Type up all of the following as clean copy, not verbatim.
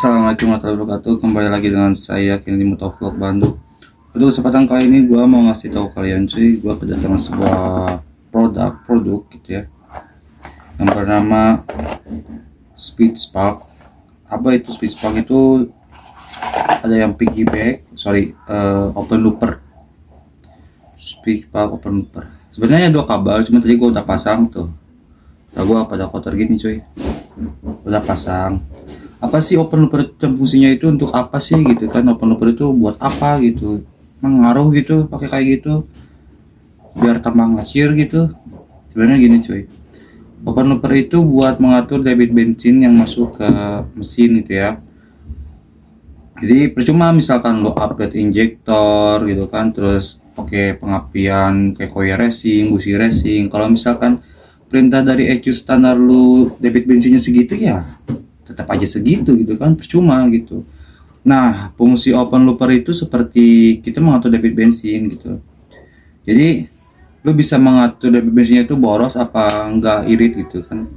Assalamualaikum warahmatullahi wabarakatuh. Kembali lagi dengan saya Kini Motovlog Bandung. Untuk kesempatan kali ini gue mau ngasih tahu kalian cuy, gue kedatangan sebuah produk gitu ya, yang bernama Speed Spark. Apa itu Speed Spark? Itu ada yang piggyback, open looper. Speed Spark open looper. Sebenarnya dua kabel, cuma tadi gue udah pasang tuh. Nah, gue pada kotor gini cuy, udah pasang. Apa sih open looper itu, fungsinya itu untuk apa sih gitu kan? Open looper itu buat apa gitu? Mengaruh gitu pakai kayak gitu biar tambah ngacir gitu. Sebenarnya gini cuy, open looper itu buat mengatur debit bensin yang masuk ke mesin gitu ya. Jadi percuma misalkan lo upgrade injektor gitu kan, terus pakai pengapian kayak koya racing, busi racing. Kalau misalkan perintah dari ECU standar lu debit bensinnya segitu ya tetap aja segitu gitu kan, percuma gitu. Nah, fungsi open looper itu seperti kita mengatur debit bensin gitu. Jadi lu bisa mengatur debit bensinnya itu boros apa enggak irit gitu kan.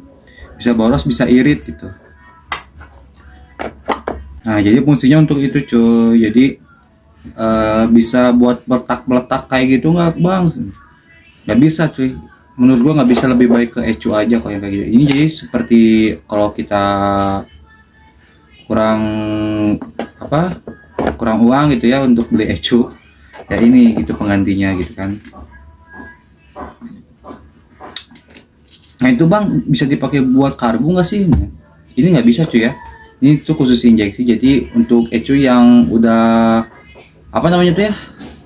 Bisa boros, bisa irit gitu. Nah, jadi fungsinya untuk itu cuy. Jadi bisa buat beletak-beletak kayak gitu nggak bang? Nggak bisa cuy. Menurut gua nggak bisa, lebih baik ke ECU aja kalau yang kayak gitu. Ini jadi seperti kalau kita kurang kurang uang gitu ya untuk beli ECU, ya ini gitu penggantinya gitu kan. Nah itu bang, bisa dipakai buat karbu nggak sih? Nah, ini nggak bisa cuy ya. Ini tuh khusus injeksi, jadi untuk ECU yang udah apa namanya tuh ya,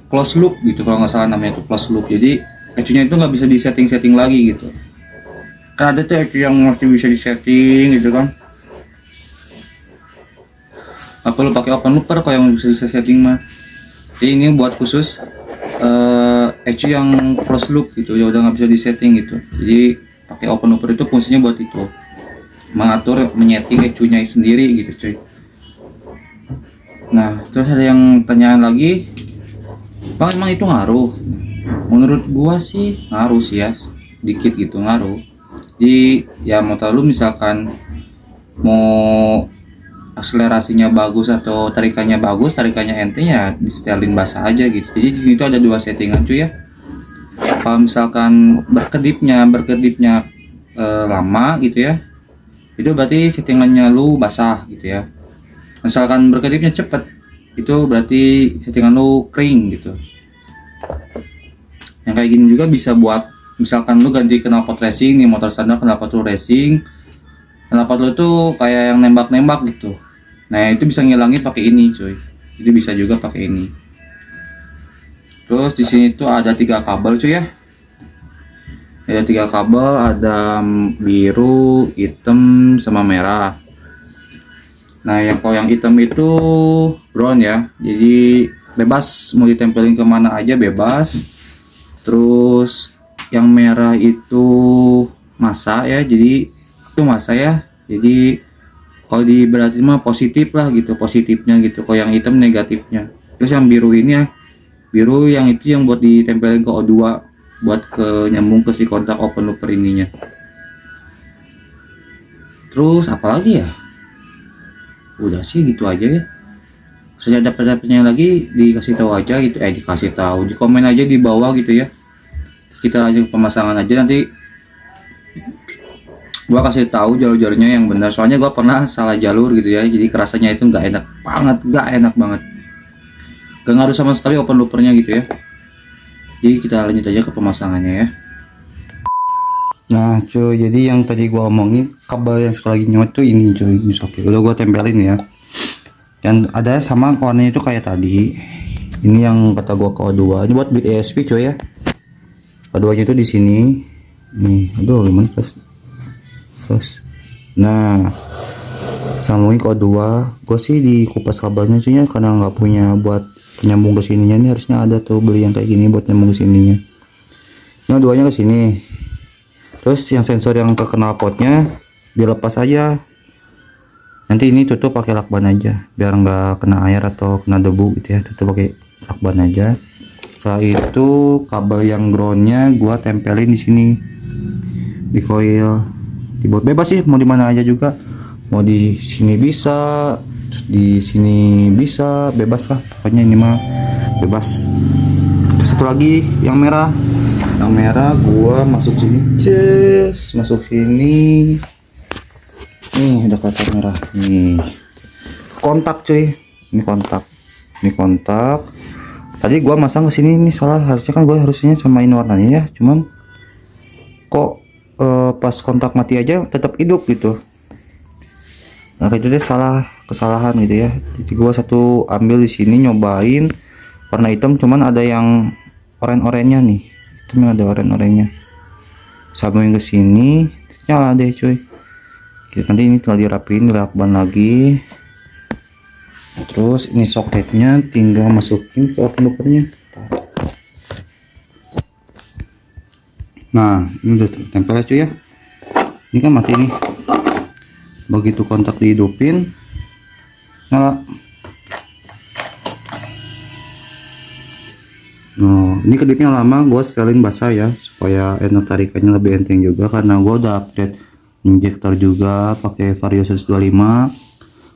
close loop gitu kalau nggak salah namanya itu close loop. Jadi ECU-nya itu nggak bisa di setting lagi gitu. Kan ada tuh ECU yang masih bisa di setting gitu kan. Apa lu pakai open looper kalau yang bisa setting mah. Jadi ini buat khusus ECU yang close loop gitu ya, udah nggak bisa di setting gitu. Jadi pakai open looper itu fungsinya buat itu, mengatur, menyeting ECU-nya sendiri gitu cuy. Nah terus ada yang tanyaan lagi, bang emang itu ngaruh? Menurut gua sih ngaruh sih ya, dikit gitu ngaruh. Jadi ya mau tahu lu misalkan mau akselerasinya bagus atau tarikannya bagus, tarikannya enteng ya di setelin basah aja gitu. Jadi di situ ada dua settingan cuy ya. Kalau misalkan berkedipnya lama gitu ya, itu berarti settingannya lu basah gitu ya. Misalkan berkedipnya cepet, itu berarti settingan lu kering gitu. Yang kayak gini juga bisa buat misalkan lu ganti knalpot racing nih, motor standar knalpot lu racing, knalpot lu tuh kayak yang nembak-nembak gitu. Nah itu bisa ngilangin pakai ini cuy. Itu bisa juga pakai ini. Terus di sini tuh ada 3 kabel cuy ya. Ada 3 kabel, ada biru, hitam, sama merah. Nah yang kalau yang hitam itu brown ya. Jadi bebas mau ditempelin kemana aja bebas. Terus yang merah itu massa ya, jadi itu massa ya. Jadi kalau di berarti mah positif lah gitu, positifnya gitu. Kalau yang hitam negatifnya. Terus yang biru ini ya, biru yang itu yang buat ditempelin ke O2, buat ke nyambung ke si kontak open looper ininya. Terus apalagi ya? Udah sih gitu aja ya. Saya dapat-dapatnya lagi dikasih tahu aja gitu, dikasih tahu, di komen aja di bawah gitu ya. Kita lanjut pemasangan aja, nanti gua kasih tahu jalur-jalurnya yang benar. Soalnya gua pernah salah jalur gitu ya, jadi kerasanya itu nggak enak banget. Gak ngaruh sama sekali open loopernya gitu ya. Jadi kita lanjut aja ke pemasangannya ya. Nah cuy, jadi yang tadi gua omongin kabel yang lagi nyot tuh ini cuy, oke udah gua tempelin ya. Dan ada sama warnanya itu kayak tadi. Ini yang kata gua KO2. Ini buat bit ESP cuy ya. Keduanya itu di sini. Nih, aduh gimana first. Nah, sambungin KO2. Gua sih di kupas kabelnya cuy ya, karena nggak punya buat penyambung ke sininya. Ini harusnya ada tuh, beli yang kayak gini buat nyambung ke sininya. Ini duanya ke sini. Terus yang sensor yang ke knalpotnya dilepas aja. Nanti ini tutup pakai lakban aja biar nggak kena air atau kena debu gitu ya, tutup pakai lakban aja. Setelah itu kabel yang groundnya gua tempelin di sini di coil, dibuat bebas sih mau di mana aja juga, mau di sini bisa, Terus di sini bisa bebas lah, pokoknya ini mah bebas. Terus satu lagi yang merah. Yang merah gua masuk sini, masuk sini. Nih ada kata merah nih. Kontak cuy. Ini kontak. Ini kontak. Tadi gua masang ke sini, ini salah, harusnya kan gua harusnya samain warnanya ya, cuman kok pas kontak mati aja tetap hidup gitu. Nah itu deh kesalahan gitu ya. Jadi gua satu ambil di sini nyobain warna hitam, cuman ada yang oren-orennya nih. Itu ada oren-orennya. Sambungin ke sini, nyala deh cuy. Jadi, nanti ini tinggal dirapiin, dilakban lagi. Terus ini soketnya tinggal masukin ke open-opennya. Nah ini udah tempel ya cuy ya. Ini kan mati nih. Begitu kontak dihidupin, nyala. Nah ini kedipnya lama, gue setelin basah ya supaya enak tarikannya lebih enteng juga, karena gue udah update injektor juga pakai Vario 125,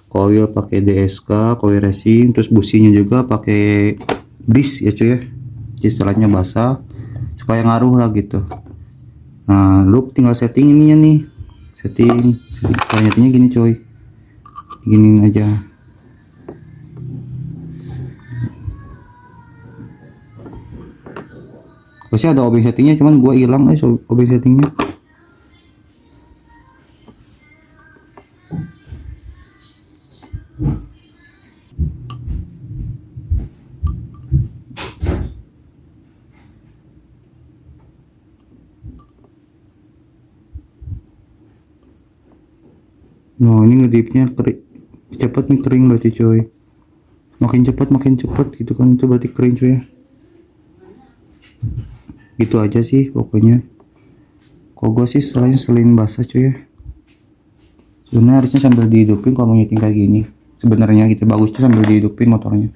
coil pakai DSK, coil racing, terus businya juga pakai bis ya cuy ya. Jadi setelahnya basah supaya ngaruh lah gitu. Nah lu tinggal setting ininya nih, setting ternyata gini coy, giniin aja. Pasti ada obeng settingnya, cuman gua hilang obeng settingnya. Nah ini ngedipnya kering, cepat nih kering berarti coy. Makin cepat gitu kan, itu berarti kering coy ya. Gitu aja sih pokoknya. Kok gue sih setelahnya selin basah cuy ya. Sebenarnya harusnya sambil dihidupin kalau mau nyeting kayak gini. Sebenarnya gitu bagusnya sambil dihidupin motornya.